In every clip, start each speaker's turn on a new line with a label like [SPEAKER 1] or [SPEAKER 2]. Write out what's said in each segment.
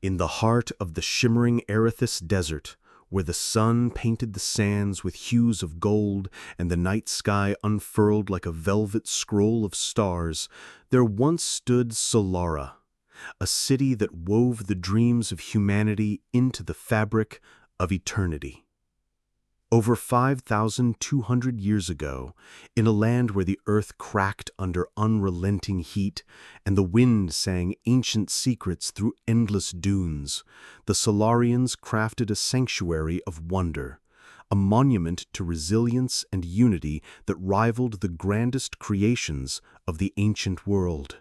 [SPEAKER 1] In the heart of the shimmering Erethus Desert, where the sun painted the sands with hues of gold and the night sky unfurled like a velvet scroll of stars, there once stood Solara, a city that wove the dreams of humanity into the fabric of eternity. Over 5,200 years ago, in a land where the earth cracked under unrelenting heat and the wind sang ancient secrets through endless dunes, the Solarians crafted a sanctuary of wonder, a monument to resilience and unity that rivaled the grandest creations of the ancient world.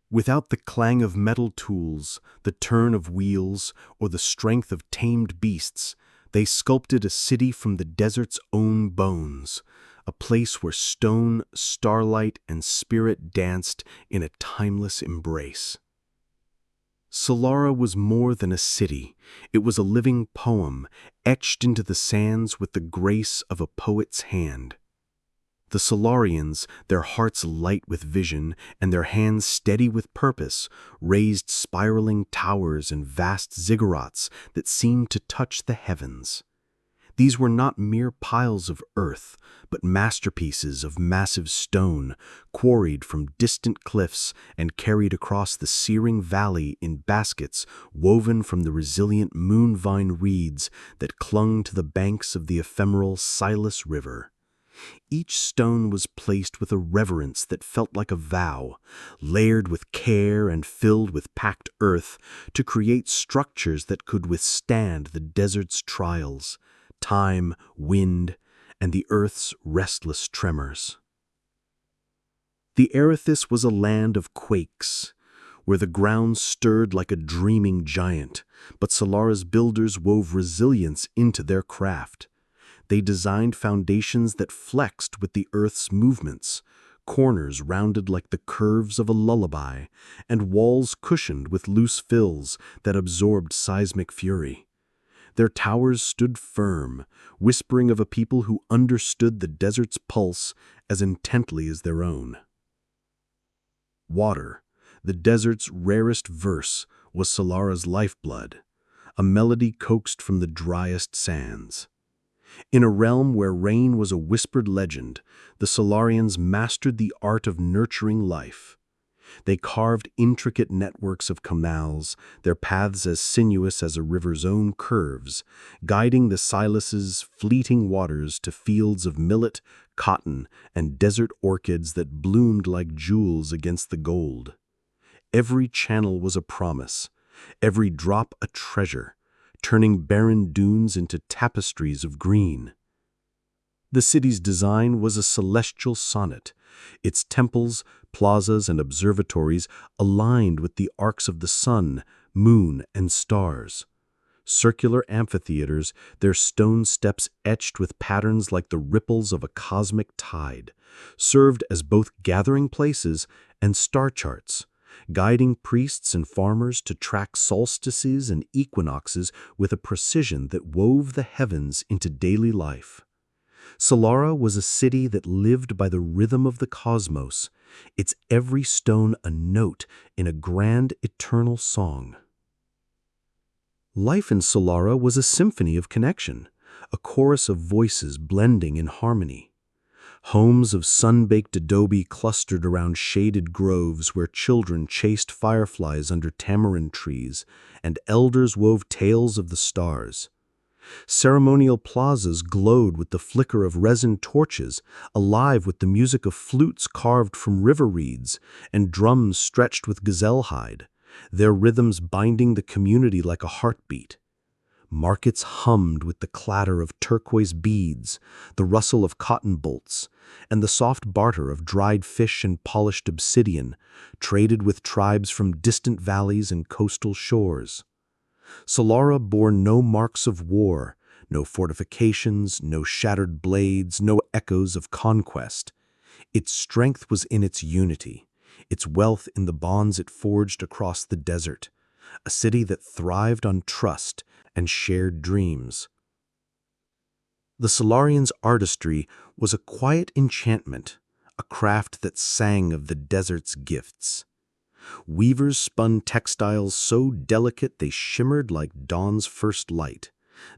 [SPEAKER 1] Without the clang of metal tools, the turn of wheels, or the strength of tamed beasts, they sculpted a city from the desert's own bones, a place where stone, starlight, and spirit danced in a timeless embrace. Solara was more than a city. It was a living poem, etched into the sands with the grace of a poet's hand. The Solarians, their hearts light with vision and their hands steady with purpose, raised spiraling towers and vast ziggurats that seemed to touch the heavens. These were not mere piles of earth, but masterpieces of massive stone, quarried from distant cliffs and carried across the searing valley in baskets woven from the resilient moonvine reeds that clung to the banks of the ephemeral Silas River. Each stone was placed with a reverence that felt like a vow, layered with care and filled with packed earth to create structures that could withstand the desert's trials, time, wind, and the earth's restless tremors. The Erethus was a land of quakes, where the ground stirred like a dreaming giant, but Solara's builders wove resilience into their craft. They designed foundations that flexed with the earth's movements, corners rounded like the curves of a lullaby, and walls cushioned with loose fills that absorbed seismic fury. Their towers stood firm, whispering of a people who understood the desert's pulse as intently as their own. Water, the desert's rarest verse, was Solara's lifeblood, a melody coaxed from the driest sands. In a realm where rain was a whispered legend, the Solarians mastered the art of nurturing life. They carved intricate networks of canals, their paths as sinuous as a river's own curves, guiding the Silas's fleeting waters to fields of millet, cotton, and desert orchids that bloomed like jewels against the gold. Every channel was a promise, every drop a treasure, turning barren dunes into tapestries of green. The city's design was a celestial sonnet, its temples, plazas, and observatories aligned with the arcs of the sun, moon, and stars. Circular amphitheaters, their stone steps etched with patterns like the ripples of a cosmic tide, served as both gathering places and star charts, guiding priests and farmers to track solstices and equinoxes with a precision that wove the heavens into daily life. Solara was a city that lived by the rhythm of the cosmos, its every stone a note in a grand eternal song. Life in Solara was a symphony of connection, a chorus of voices blending in harmony. Homes of sun-baked adobe clustered around shaded groves where children chased fireflies under tamarind trees, and elders wove tales of the stars. Ceremonial plazas glowed with the flicker of resin torches, alive with the music of flutes carved from river reeds and drums stretched with gazelle hide, their rhythms binding the community like a heartbeat. Markets hummed with the clatter of turquoise beads, the rustle of cotton bolts, and the soft barter of dried fish and polished obsidian, traded with tribes from distant valleys and coastal shores. Solara bore no marks of war, no fortifications, no shattered blades, no echoes of conquest. Its strength was in its unity, its wealth in the bonds it forged across the desert, a city that thrived on trust and shared dreams. The Solarians' artistry was a quiet enchantment, a craft that sang of the desert's gifts. Weavers spun textiles so delicate they shimmered like dawn's first light,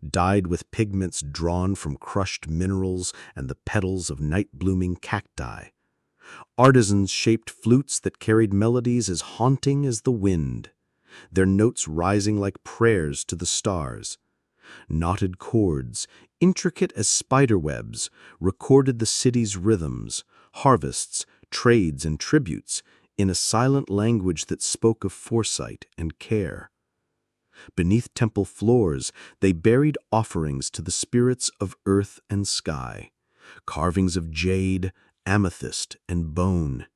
[SPEAKER 1] dyed with pigments drawn from crushed minerals and the petals of night-blooming cacti. Artisans shaped flutes that carried melodies as haunting as the wind, their notes rising like prayers to the stars. Knotted chords, intricate as spiderwebs, recorded the city's rhythms, harvests, trades, and tributes in a silent language that spoke of foresight and care. Beneath temple floors, they buried offerings to the spirits of earth and sky, carvings of jade, amethyst, and bone,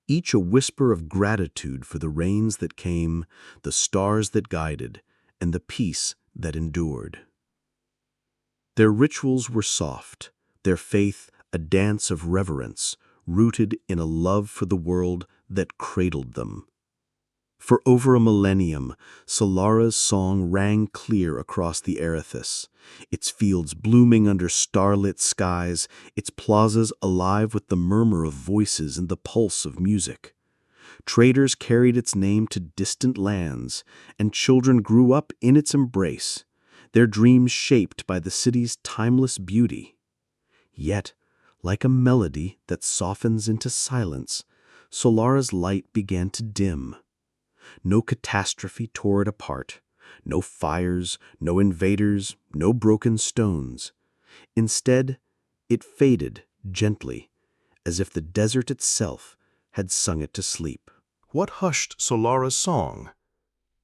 [SPEAKER 1] each a whisper of gratitude for the rains that came, the stars that guided, and the peace that endured. Their rituals were soft, their faith a dance of reverence, rooted in a love for the world that cradled them. For over a millennium, Solara's song rang clear across the Erethys, its fields blooming under starlit skies, its plazas alive with the murmur of voices and the pulse of music. Traders carried its name to distant lands, and children grew up in its embrace, their dreams shaped by the city's timeless beauty. Yet, like a melody that softens into silence, Solara's light began to dim. No catastrophe tore it apart, no fires, no invaders, no broken stones. Instead, it faded gently, as if the desert itself had sung it to sleep. What hushed Solara's song?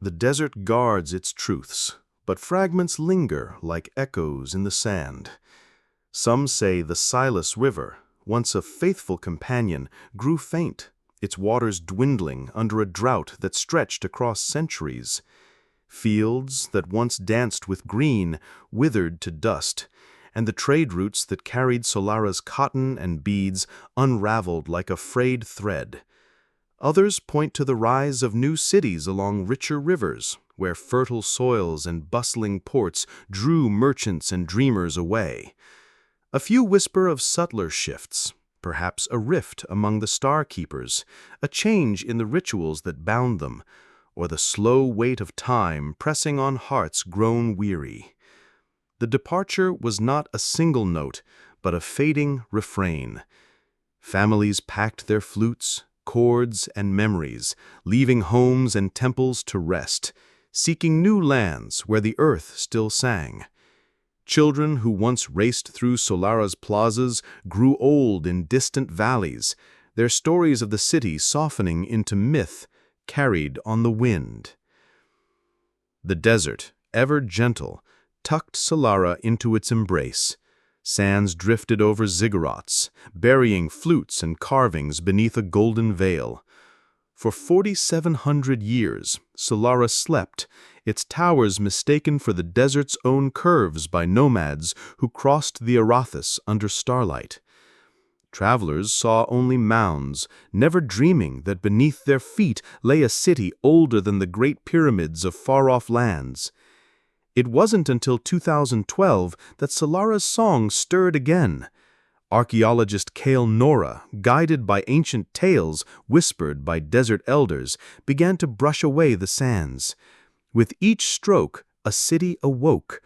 [SPEAKER 1] The desert guards its truths, but fragments linger like echoes in the sand. Some say the Silas River, once a faithful companion, grew faint, its waters dwindling under a drought that stretched across centuries. Fields that once danced with green withered to dust, and the trade routes that carried Solara's cotton and beads unraveled like a frayed thread. Others point to the rise of new cities along richer rivers, where fertile soils and bustling ports drew merchants and dreamers away. A few whisper of subtler shifts, perhaps a rift among the star keepers, a change in the rituals that bound them, or the slow weight of time pressing on hearts grown weary. The departure was not a single note, but a fading refrain. Families packed their flutes, chords, and memories, leaving homes and temples to rest, seeking new lands where the earth still sang. Children who once raced through Solara's plazas grew old in distant valleys, their stories of the city softening into myth, carried on the wind. The desert, ever gentle, tucked Solara into its embrace. Sands drifted over ziggurats, burying flutes and carvings beneath a golden veil. For 4,700 years, Solara slept, its towers mistaken for the desert's own curves by nomads who crossed the Erethys under starlight. Travelers saw only mounds, never dreaming that beneath their feet lay a city older than the great pyramids of far-off lands. It wasn't until 2012 that Solara's song stirred again. Archaeologist Cale Nora, guided by ancient tales whispered by desert elders, began to brush away the sands. With each stroke, a city awoke.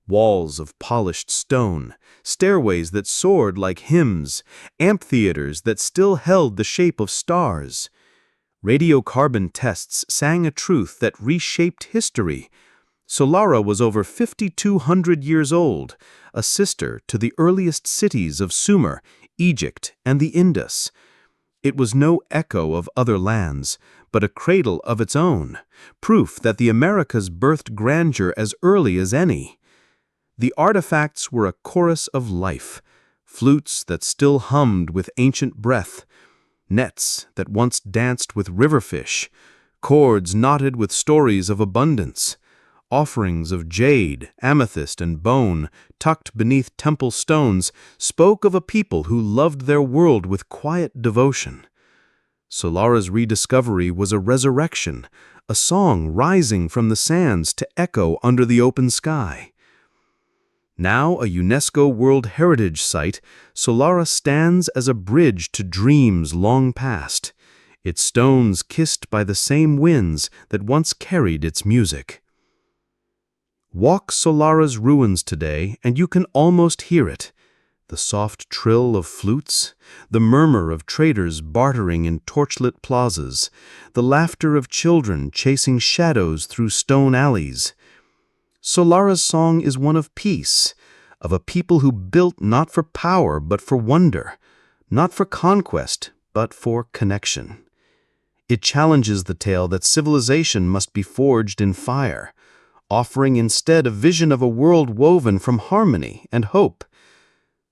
[SPEAKER 1] Walls of polished stone, stairways that soared like hymns, amphitheaters that still held the shape of stars. Radiocarbon tests sang a truth that reshaped history. Solara was over 5,200 years old, a sister to the earliest cities of Sumer, Egypt, and the Indus. It was no echo of other lands, but a cradle of its own, proof that the Americas birthed grandeur as early as any. The artifacts were a chorus of life, flutes that still hummed with ancient breath, nets that once danced with riverfish, cords knotted with stories of abundance. Offerings of jade, amethyst, and bone, tucked beneath temple stones, spoke of a people who loved their world with quiet devotion. Solara's rediscovery was a resurrection, a song rising from the sands to echo under the open sky. Now a UNESCO World Heritage Site, Solara stands as a bridge to dreams long past. its stones kissed by the same winds that once carried its music. Walk Solara's ruins today, and you can almost hear it. The soft trill of flutes, the murmur of traders bartering in torchlit plazas, the laughter of children chasing shadows through stone alleys. Solara's song is one of peace, of a people who built not for power but for wonder, not for conquest but for connection. It challenges the tale that civilization must be forged in fire, offering instead a vision of a world woven from harmony and hope.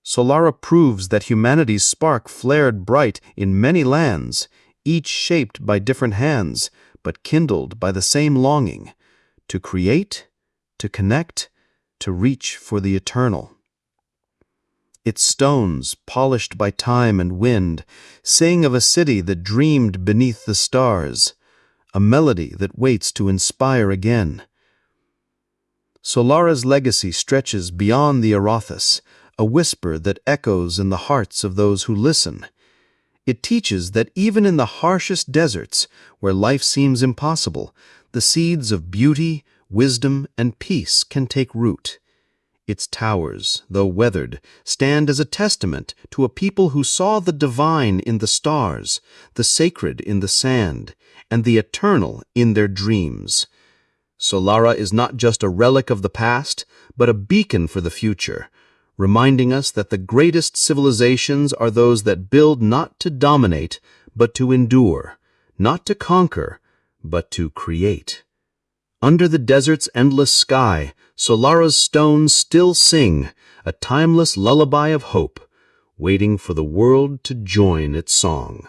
[SPEAKER 1] Solara proves that humanity's spark flared bright in many lands, each shaped by different hands, but kindled by the same longing, to create, to connect, to reach for the eternal. Its stones, polished by time and wind, sing of a city that dreamed beneath the stars, a melody that waits to inspire again. Solara's legacy stretches beyond the Arathis, a whisper that echoes in the hearts of those who listen. It teaches that even in the harshest deserts, where life seems impossible, the seeds of beauty, wisdom, and peace can take root. Its towers, though weathered, stand as a testament to a people who saw the divine in the stars, the sacred in the sand, and the eternal in their dreams. Solara is not just a relic of the past, but a beacon for the future, reminding us that the greatest civilizations are those that build not to dominate, but to endure, not to conquer, but to create. Under the desert's endless sky, Solara's stones still sing, a timeless lullaby of hope, waiting for the world to join its song.